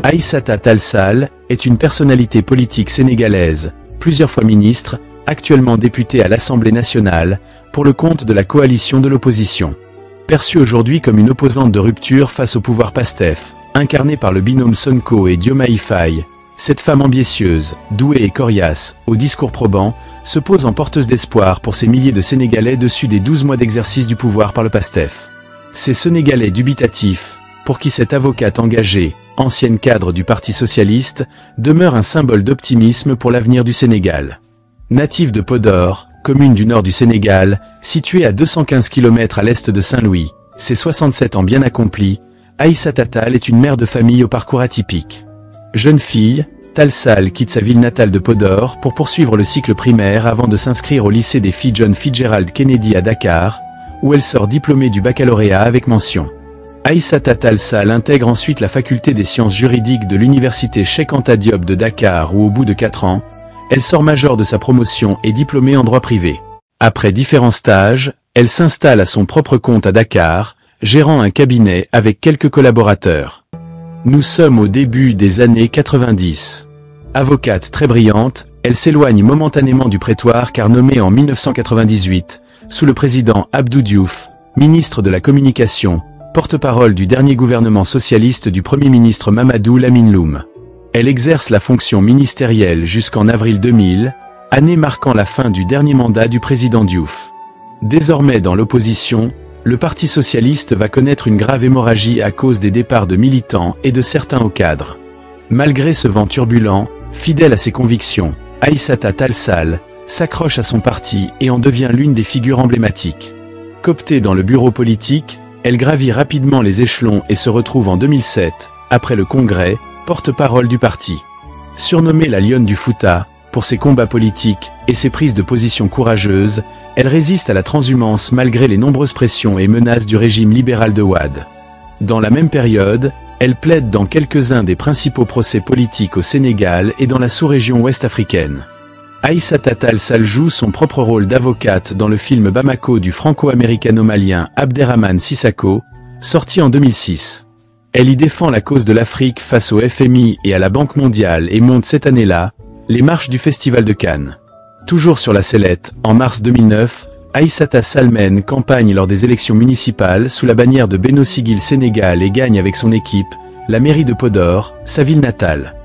Aïssata Tall Sall est une personnalité politique sénégalaise, plusieurs fois ministre, actuellement députée à l'Assemblée nationale, pour le compte de la coalition de l'opposition. Perçue aujourd'hui comme une opposante de rupture face au pouvoir PASTEF, incarnée par le binôme Sonko et Diomaye Faye, cette femme ambitieuse, douée et coriace, au discours probant, se pose en porteuse d'espoir pour ces milliers de Sénégalais déçus des 12 mois d'exercice du pouvoir par le PASTEF. Ces Sénégalais dubitatifs, pour qui cette avocate engagée, ancienne cadre du Parti socialiste, demeure un symbole d'optimisme pour l'avenir du Sénégal. Native de Podor, commune du nord du Sénégal, située à 215 km à l'est de Saint-Louis, ses 67 ans bien accomplis, Aïssata Tall est une mère de famille au parcours atypique. Jeune fille, Tall Sall quitte sa ville natale de Podor pour poursuivre le cycle primaire avant de s'inscrire au lycée des filles John Fitzgerald Kennedy à Dakar, où elle sort diplômée du baccalauréat avec mention. Aïssata Tall Sall intègre ensuite la faculté des sciences juridiques de l'université Cheikh Anta Diop de Dakar où au bout de 4 ans, elle sort major de sa promotion et diplômée en droit privé. Après différents stages, elle s'installe à son propre compte à Dakar, gérant un cabinet avec quelques collaborateurs. Nous sommes au début des années 90. Avocate très brillante, elle s'éloigne momentanément du prétoire car nommée en 1998, sous le président Abdou Diouf, ministre de la Communication, porte-parole du dernier gouvernement socialiste du Premier ministre Mamadou Lamine Loum. Elle exerce la fonction ministérielle jusqu'en avril 2000, année marquant la fin du dernier mandat du président Diouf. Désormais dans l'opposition, le Parti socialiste va connaître une grave hémorragie à cause des départs de militants et de certains hauts cadres. Malgré ce vent turbulent, fidèle à ses convictions, Aïssata Tall Sall s'accroche à son parti et en devient l'une des figures emblématiques. Cooptée dans le bureau politique, elle gravit rapidement les échelons et se retrouve en 2007, après le congrès, porte-parole du parti. Surnommée la Lionne du Fouta, pour ses combats politiques et ses prises de position courageuses, elle résiste à la transhumance malgré les nombreuses pressions et menaces du régime libéral de Wade. Dans la même période, elle plaide dans quelques-uns des principaux procès politiques au Sénégal et dans la sous-région ouest africaine. Aïssata Tall Sall joue son propre rôle d'avocate dans le film Bamako du franco-américano-malien Abderrahmane Sissako, sorti en 2006. Elle y défend la cause de l'Afrique face au FMI et à la Banque mondiale et monte cette année-là les marches du Festival de Cannes. Toujours sur la sellette, en mars 2009, Aïssata Sall mène campagne lors des élections municipales sous la bannière de Benno Siggil Sénégal et gagne avec son équipe la mairie de Podor, sa ville natale.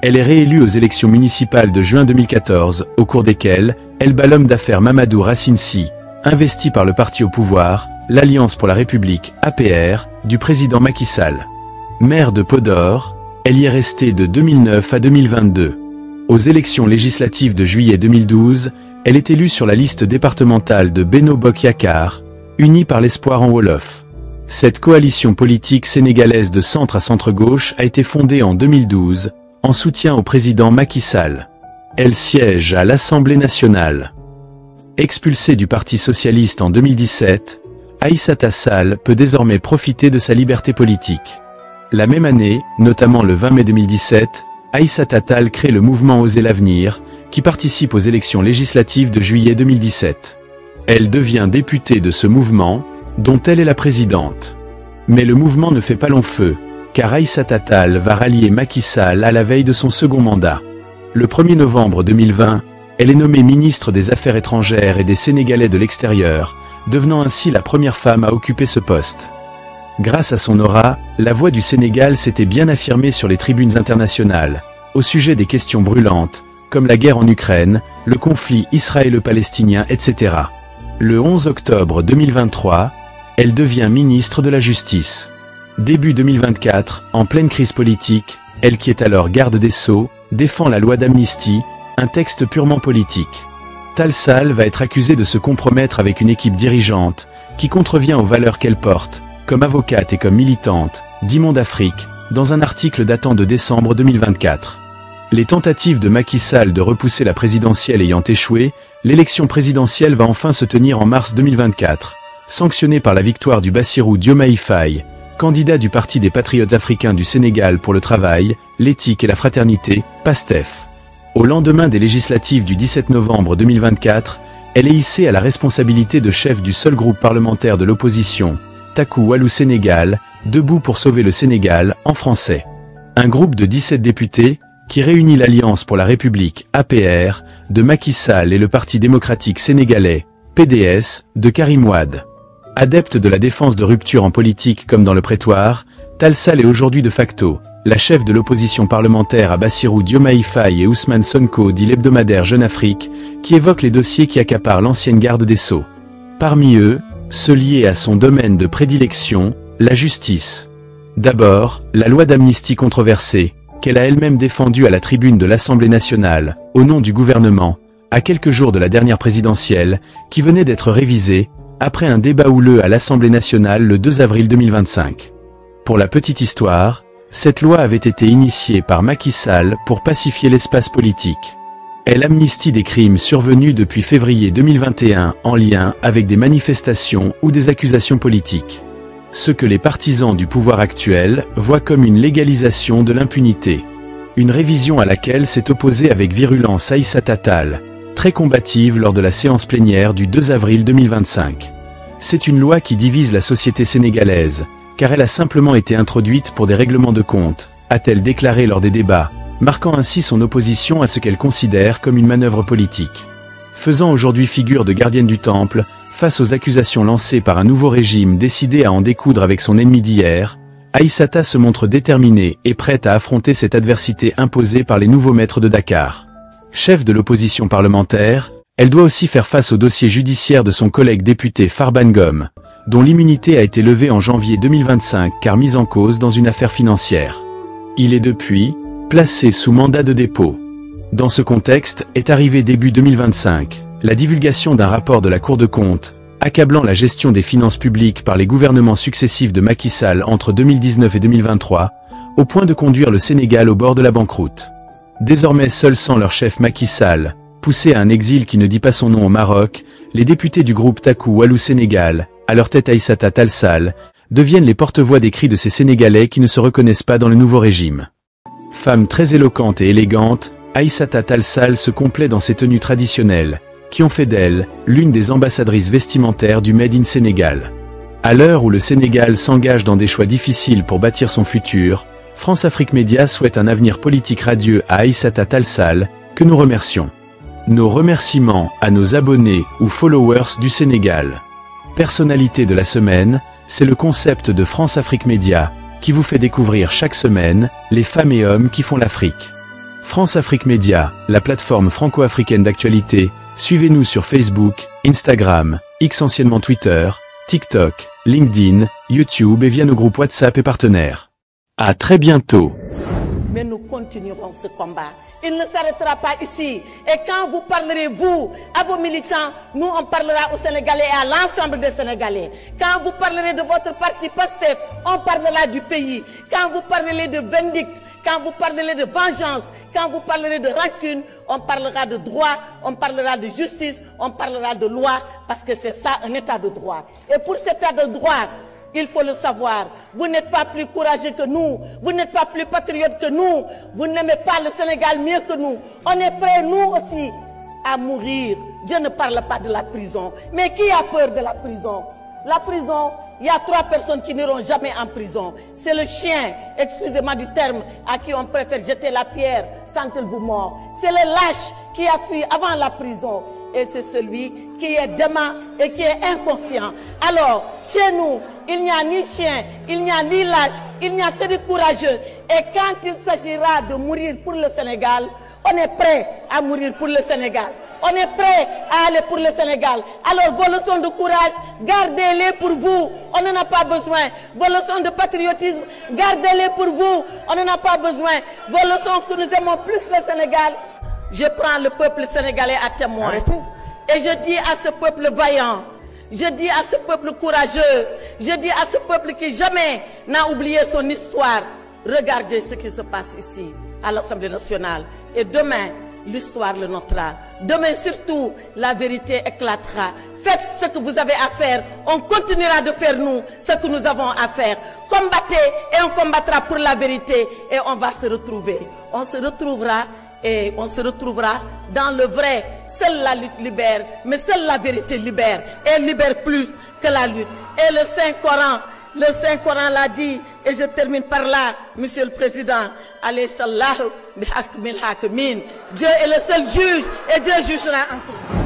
Elle est réélue aux élections municipales de juin 2014, au cours desquelles elle bat l'homme d'affaires Mamadou Racine Sy, investi par le parti au pouvoir, l'Alliance pour la République, APR, du président Macky Sall. Maire de Podor, elle y est restée de 2009 à 2022. Aux élections législatives de juillet 2012, elle est élue sur la liste départementale de Benno Bokk Yakaar, unie par l'espoir en Wolof. Cette coalition politique sénégalaise de centre à centre-gauche a été fondée en 2012, en soutien au président Macky Sall. Elle siège à l'Assemblée nationale. Expulsée du Parti socialiste en 2017, Aïssata Sall peut désormais profiter de sa liberté politique. La même année, notamment le 20 mai 2017, Aïssata Tall crée le mouvement Oser l'avenir, qui participe aux élections législatives de juillet 2017. Elle devient députée de ce mouvement, dont elle est la présidente. Mais le mouvement ne fait pas long feu, car Aïssata Tall va rallier Macky Sall à la veille de son second mandat. Le 1er novembre 2020, elle est nommée ministre des Affaires étrangères et des Sénégalais de l'extérieur, devenant ainsi la première femme à occuper ce poste. Grâce à son aura, la voix du Sénégal s'était bien affirmée sur les tribunes internationales, au sujet des questions brûlantes, comme la guerre en Ukraine, le conflit israélo-palestinien, etc. Le 11 octobre 2023, elle devient ministre de la Justice. Début 2024, en pleine crise politique, elle qui est alors garde des Sceaux, défend la loi d'amnistie, un texte purement politique. Tall Sall va être accusée de se compromettre avec une équipe dirigeante, qui contrevient aux valeurs qu'elle porte, comme avocate et comme militante, dit Monde Afrique, dans un article datant de décembre 2024. Les tentatives de Macky Sall de repousser la présidentielle ayant échoué, l'élection présidentielle va enfin se tenir en mars 2024, sanctionnée par la victoire du Bassirou Diomaye Faye, candidat du Parti des Patriotes Africains du Sénégal pour le travail, l'éthique et la fraternité, PASTEF. Au lendemain des législatives du 17 novembre 2024, elle est hissée à la responsabilité de chef du seul groupe parlementaire de l'opposition, Takku Wallu Sénégal, Debout pour sauver le Sénégal, en français. Un groupe de 17 députés, qui réunit l'Alliance pour la République, APR, de Macky Sall et le Parti démocratique sénégalais, PDS, de Karim Wade. Adepte de la défense de rupture en politique comme dans le prétoire, Tall Sall est aujourd'hui de facto la chef de l'opposition parlementaire à Bassirou Diomaye Faye et Ousmane Sonko, dit l'hebdomadaire Jeune Afrique, qui évoque les dossiers qui accaparent l'ancienne garde des Sceaux. Parmi eux, ceux liés à son domaine de prédilection, la justice. D'abord, la loi d'amnistie controversée, qu'elle a elle-même défendue à la tribune de l'Assemblée nationale, au nom du gouvernement, à quelques jours de la dernière présidentielle, qui venait d'être révisée, après un débat houleux à l'Assemblée nationale le 2 avril 2025. Pour la petite histoire, cette loi avait été initiée par Macky Sall pour pacifier l'espace politique. Elle amnistie des crimes survenus depuis février 2021 en lien avec des manifestations ou des accusations politiques. Ce que les partisans du pouvoir actuel voient comme une légalisation de l'impunité. Une révision à laquelle s'est opposée avec virulence Aïssata Tall, très combative lors de la séance plénière du 2 avril 2025. C'est une loi qui divise la société sénégalaise, car elle a simplement été introduite pour des règlements de compte, a-t-elle déclaré lors des débats, marquant ainsi son opposition à ce qu'elle considère comme une manœuvre politique. Faisant aujourd'hui figure de gardienne du temple, face aux accusations lancées par un nouveau régime décidé à en découdre avec son ennemi d'hier, Aïssata se montre déterminée et prête à affronter cette adversité imposée par les nouveaux maîtres de Dakar. Chef de l'opposition parlementaire, elle doit aussi faire face au dossier judiciaire de son collègue député Farban Ngom, dont l'immunité a été levée en janvier 2025 car mise en cause dans une affaire financière. Il est depuis placé sous mandat de dépôt. Dans ce contexte, est arrivé début 2025, la divulgation d'un rapport de la Cour de compte, accablant la gestion des finances publiques par les gouvernements successifs de Macky Sall entre 2019 et 2023, au point de conduire le Sénégal au bord de la banqueroute. Désormais seuls sans leur chef Macky Sall, poussé à un exil qui ne dit pas son nom au Maroc, les députés du groupe Taku Wallu Sénégal, à leur tête Aïssata Tall Sall, deviennent les porte-voix des cris de ces Sénégalais qui ne se reconnaissent pas dans le nouveau régime. Femme très éloquente et élégante, Aïssata Tall Sall se complaît dans ses tenues traditionnelles, qui ont fait d'elle l'une des ambassadrices vestimentaires du Made in Sénégal. À l'heure où le Sénégal s'engage dans des choix difficiles pour bâtir son futur, France Afrique Média souhaite un avenir politique radieux à Aïssata Tall Sall, que nous remercions. Nos remerciements à nos abonnés ou followers du Sénégal. Personnalité de la semaine, c'est le concept de France Afrique Média, qui vous fait découvrir chaque semaine les femmes et hommes qui font l'Afrique. France Afrique Média, la plateforme franco-africaine d'actualité, suivez-nous sur Facebook, Instagram, X anciennement Twitter, TikTok, LinkedIn, YouTube et via nos groupes WhatsApp et partenaires. À très bientôt. Mais nous continuerons ce combat. Il ne s'arrêtera pas ici. Et quand vous parlerez, vous, à vos militants, nous, on parlera aux Sénégalais et à l'ensemble des Sénégalais. Quand vous parlerez de votre parti PASTEF, on parlera du pays. Quand vous parlerez de vindicte, quand vous parlerez de vengeance, quand vous parlerez de rancune, on parlera de droit, on parlera de justice, on parlera de loi, parce que c'est ça un état de droit. Et pour cet état de droit, il faut le savoir, vous n'êtes pas plus courageux que nous, vous n'êtes pas plus patriote que nous, vous n'aimez pas le Sénégal mieux que nous. On est prêts, nous aussi, à mourir. Dieu ne parle pas de la prison. Mais qui a peur de la prison? La prison, il y a 3 personnes qui n'iront jamais en prison. C'est le chien, excusez-moi du terme, à qui on préfère jeter la pierre quand il vous mord. C'est le lâche qui a fui avant la prison. Et c'est celui qui est dément et qui est inconscient. Alors, chez nous, il n'y a ni chien, il n'y a ni lâche, il n'y a que des courageux. Et quand il s'agira de mourir pour le Sénégal, on est prêt à mourir pour le Sénégal. On est prêt à aller pour le Sénégal. Alors vos leçons de courage, gardez-les pour vous. On n'en a pas besoin. Vos leçons de patriotisme, gardez-les pour vous. On n'en a pas besoin. Vos leçons que nous aimons plus le Sénégal. Je prends le peuple sénégalais à témoin. Et je dis à ce peuple vaillant, je dis à ce peuple courageux, je dis à ce peuple qui jamais n'a oublié son histoire, regardez ce qui se passe ici, à l'Assemblée nationale. Et demain, l'histoire le notera. Demain surtout, la vérité éclatera. Faites ce que vous avez à faire. On continuera de faire nous ce que nous avons à faire. Combattez et on combattra pour la vérité. Et on va se retrouver. On se retrouvera et on se retrouvera dans le vrai. Seule la lutte libère, mais seule la vérité libère. Et elle libère plus que la lutte. Et le Saint-Coran Le Saint-Coran l'a dit, et je termine par là, Monsieur le Président. Alayhi sallahu bihakmil hakimin. Dieu est le seul juge et Dieu jugera ensuite.